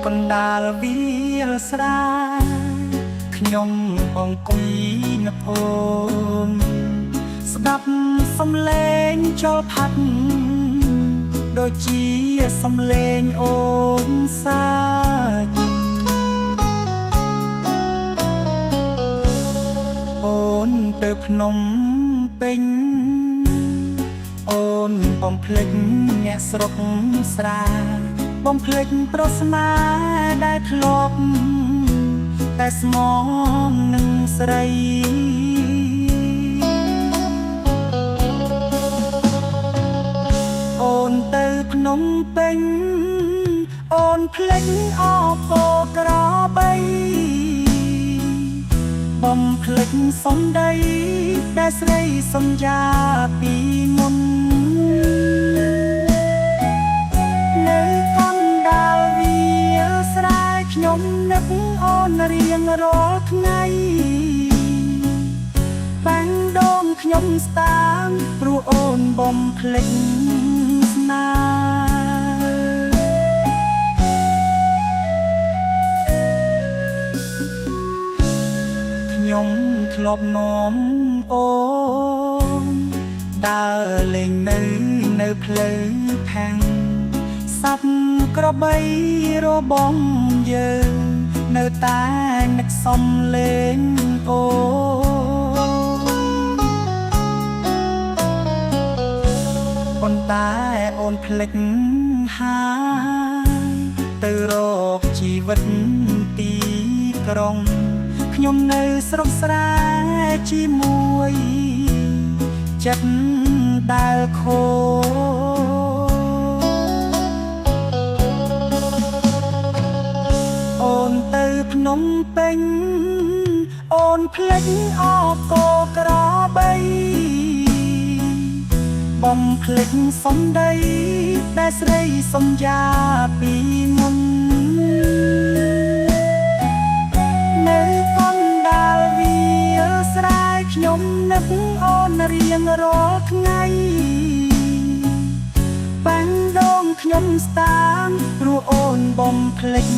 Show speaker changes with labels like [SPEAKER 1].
[SPEAKER 1] កណ្ដាលវាលស្រែខ្ញុំអង្គុយនៅភូមិស្ដាប់សំឡេងចលផាត់ដូចជាសំឡេងអូនសាច់អូនទៅភ្នំពេញអូនបំភ្លេចអ្នកស្រុកស្រែបំភ្លេចប្រស្នាដែលធ្លាប់តែស្មងនឹងស្រីអូនទៅភ្នំពេញអូនភ្លេចអបក្របីបំភ្លេចសំដីដែលស្រីសន្យាពីមុននៅកណ្ដាលវាលស្រែខ្ញុំនឹកអូនរៀងរាល់ថ្ងៃបាំងដងខ្ញុំស្តាងព្រោះអូនបំភ្លេចស្នេហ៍ខ្ញុំធ្លាប់នាំអូនដើរលេងនៅផ្លូវខាងសັບក្របីរបងយើងនៅតែនឹកសំលេងអូប៉ុន្តែអូនភ្លេចហើយទៅរកជីវិតទីក្រុងខ្ញុំនៅស្រុកស្រែជាមួយចិត្តដែលខូអូនទៅភ្នំពេញអូនភ្លេចអបក្របីបំភ្លេចសំដីដែលស្រីសន្យាពីមុននៅកណ្ដាលវាលស្រែខ្ញុំនឹកអូនរៀងរាល់ថ្ងៃបាំងដងខ្ញុំស្តាងព្រោះអូនបំភ្លេច